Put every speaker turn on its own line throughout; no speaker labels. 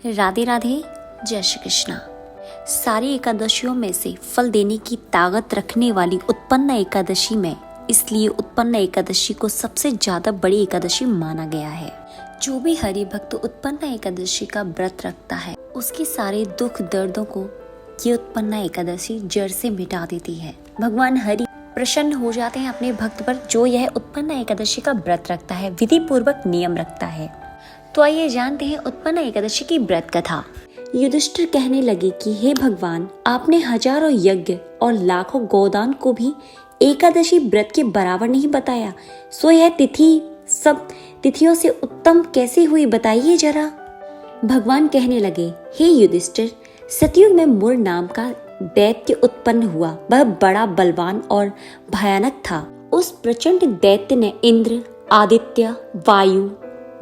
राधे राधे, जय श्री कृष्णा। सारी एकादशियों में से फल देने की ताकत रखने वाली उत्पन्न एकादशी में इसलिए उत्पन्न एकादशी को सबसे ज्यादा बड़ी एकादशी माना गया है। जो भी हरि भक्त उत्पन्न एकादशी का व्रत रखता है उसके सारे दुख दर्दों को ये उत्पन्न एकादशी जड़ से मिटा देती है। भगवान हरि प्रसन्न हो जाते हैं अपने भक्त पर जो यह उत्पन्न एकादशी का व्रत रखता है, विधि पूर्वक नियम रखता है। तो आइए जानते हैं उत्पन्न एकादशी की व्रत कथा। युधिष्ठिर कहने लगे कि हे भगवान, आपने हजारों यज्ञ और लाखों गोदान को भी एकादशी व्रत के बराबर नहीं बताया, सो यह तिथि सब तिथियों से उत्तम कैसे हुई, बताइए जरा। भगवान कहने लगे, हे युधिष्ठिर, सतयुग में मुर नाम का दैत्य उत्पन्न हुआ। वह बड़ा बलवान और भयानक था। उस प्रचंड दैत्य ने इंद्र, आदित्य, वायु,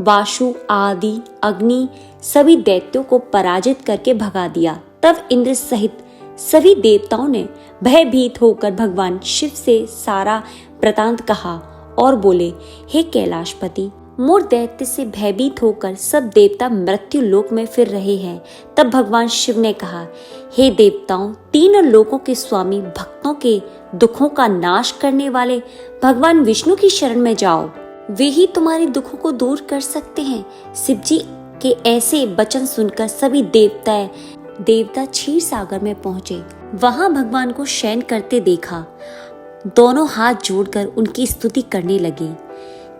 वाशु आदि अग्नि सभी दैत्यों को पराजित करके भगा दिया। तब इंद्र सहित सभी देवताओं ने भयभीत होकर भगवान शिव से सारा वृतांत कहा और बोले, हे कैलाशपति, मुर दैत्य से भयभीत होकर सब देवता मृत्यु लोक में फिर रहे हैं। तब भगवान शिव ने कहा, हे देवताओं, तीनों लोकों के स्वामी, भक्तों के दुखों का नाश करने वाले भगवान विष्णु की शरण में जाओ, वे ही तुम्हारे दुखों को दूर कर सकते हैं। शिव जी के ऐसे वचन सुनकर सभी देवता क्षीर सागर में पहुंचे। वहां भगवान को शयन करते देखा। दोनों हाथ जोड़कर उनकी स्तुति करने लगे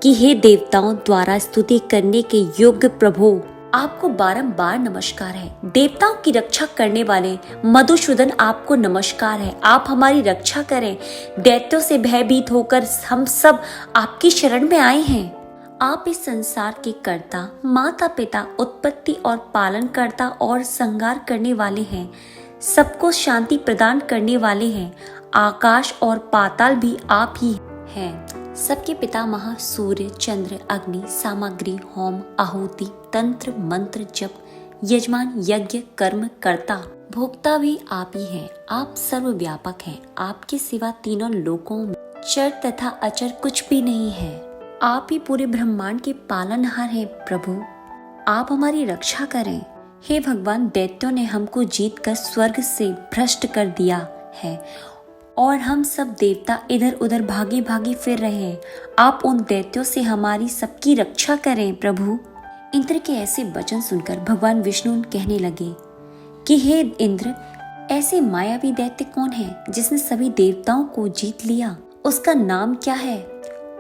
कि हे देवताओं द्वारा स्तुति करने के योग्य प्रभु, आपको बारंबार नमस्कार है। देवताओं की रक्षा करने वाले मधुसूदन, आपको नमस्कार है। आप हमारी रक्षा करें। दैत्यों से भयभीत होकर हम सब आपकी शरण में आए हैं। आप इस संसार के कर्ता, माता पिता, उत्पत्ति और पालन करता और संहार करने वाले हैं। सबको शांति प्रदान करने वाले हैं। आकाश और पाताल भी आप ही हैं। सबके पितामह सूर्य, चंद्र, अग्नि, सामग्री, होम, आहुति, तंत्र, मंत्र, जप, यजमान, यज्ञ, कर्म, कर्ता, भोक्ता भी आप ही हैं। आप सर्वव्यापक हैं। आपके सिवा तीनों लोकों में चर तथा अचर कुछ भी नहीं है। आप ही पूरे ब्रह्मांड के पालनहार हैं। प्रभु, आप हमारी रक्षा करें। हे भगवान, दैत्यों ने हमको जीत कर स्वर्ग से भ्रष्ट कर दिया है और हम सब देवता इधर उधर भागी भागी फिर रहे हैं। आप उन दैत्यों से हमारी सबकी रक्षा करें प्रभु। इंद्र के ऐसे वचन सुनकर भगवान विष्णु कहने लगे कि हे इंद्र, ऐसे मायावी दैत्य कौन है जिसने सभी देवताओं को जीत लिया? उसका नाम क्या है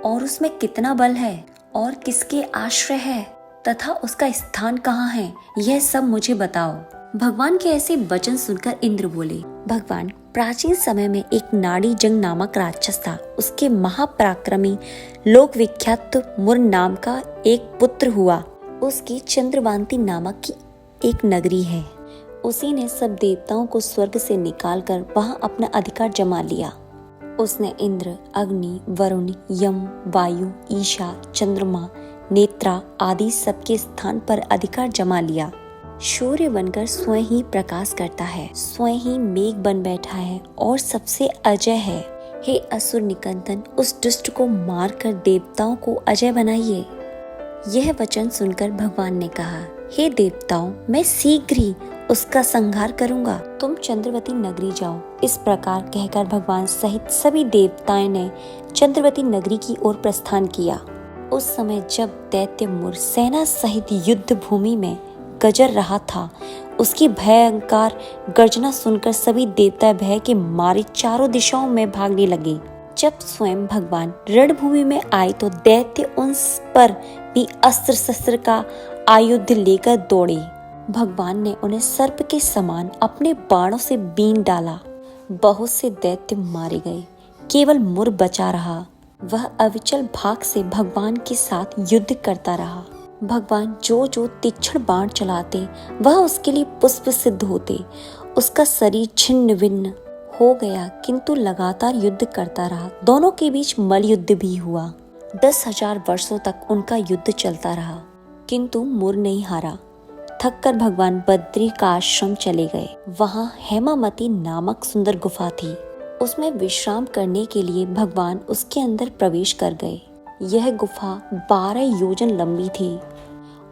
और उसमें कितना बल है और किसके आश्रय है तथा उसका स्थान कहाँ है, यह सब मुझे बताओ। भगवान के ऐसे वचन सुनकर इंद्र बोले, भगवान, प्राचीन समय में एक नाड़ी जंग नामक राक्षस था। उसके महापराक्रमी लोक विख्यात मुर नाम का एक पुत्र हुआ। उसकी चंद्रवांती नामक की एक नगरी है। उसी ने सब देवताओं को स्वर्ग से निकालकर वहां अपना अधिकार जमा लिया। उसने इंद्र, अग्नि, वरुण, यम, वायु, ईशा, चंद्रमा, नेत्रा आदि सबके स्थान पर अधिकार जमा लिया। सूर्य बनकर स्वयं ही प्रकाश करता है, स्वयं ही मेघ बन बैठा है और सबसे अजय है। हे असुर निकंदन, उस दुष्ट को मारकर देवताओं को अजय बनाइए। यह वचन सुनकर भगवान ने कहा, हे देवताओं, मैं शीघ्र ही उसका संहार करूंगा। तुम चंद्रवती नगरी जाओ। इस प्रकार कहकर भगवान सहित सभी देवताओं ने चंद्रवती नगरी की ओर प्रस्थान किया। उस समय जब दैत्य मुर सेना सहित युद्ध भूमि में गजर रहा था, उसकी भयंकर गर्जना सुनकर सभी देवता भय के मारे चारों दिशाओं में भागने लगे। जब स्वयं भगवान रणभूमि में आए तो दैत्य उन पर भी अस्त्र शस्त्र का आयुध लेकर दौड़े। भगवान ने उन्हें सर्प के समान अपने बाणों से बीन डाला। बहुत से दैत्य मारे गए, केवल मुर बचा रहा। वह अविचल भाग से भगवान के साथ युद्ध करता रहा। भगवान जो तीक्ष्ण बाण चलाते वह उसके लिए पुष्प सिद्ध होते। उसका शरीर छिन्न भिन्न हो गया किंतु लगातार युद्ध करता रहा। दोनों के बीच मल युद्ध भी हुआ। 10,000 वर्षों तक उनका युद्ध चलता रहा किंतु मुर नहीं हारा। थककर भगवान बद्री का आश्रम चले गए। वहां हेमामती नामक सुंदर गुफा थी। उसमें विश्राम करने के लिए भगवान उसके अंदर प्रवेश कर गए। यह गुफा 12 योजन लंबी थी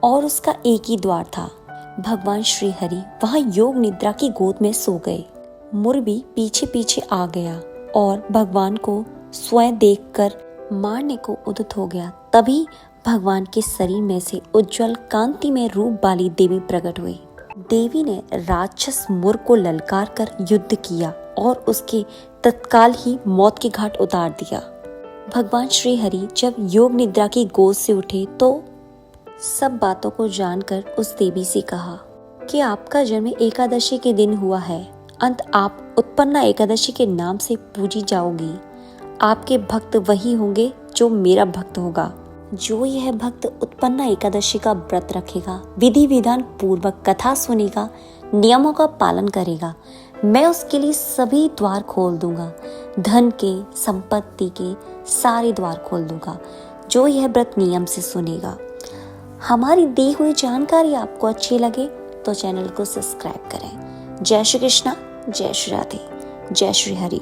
और उसका एक ही द्वार था। भगवान श्री हरि वहां योग निद्रा की गोद में सो गए। मुर भी पीछे पीछे आ गया और भगवान को स्वयं देखकर मारने को उद्यत हो गया। तभी भगवान के शरीर में से उज्जवल कांति में रूप वाली देवी प्रकट हुई। देवी ने राक्षस मुर को ललकार कर युद्ध किया और उसके तत्काल ही मौत के घाट उतार दिया। भगवान श्री हरि जब योग निद्रा की गोद से उठे तो सब बातों को जानकर उस देवी से कहा कि आपका जन्म एकादशी के दिन हुआ है। अंत आप उत्पन्ना एकादशी के नाम से पूजी जाओगी। आपके भक्त वही होंगे जो मेरा भक्त होगा। जो यह भक्त उत्पन्ना एकादशी का व्रत रखेगा, विधि विधान पूर्वक कथा सुनेगा, नियमों का पालन करेगा, मैं उसके लिए सभी द्वार खोल दूंगा। धन के, संपत्ति के सारे द्वार खोल दूंगा जो यह व्रत नियम से सुनेगा। हमारी दी हुई जानकारी आपको अच्छी लगे तो चैनल को सब्सक्राइब करें। जय श्री कृष्णा, जय श्री राधे, जय श्री हरि।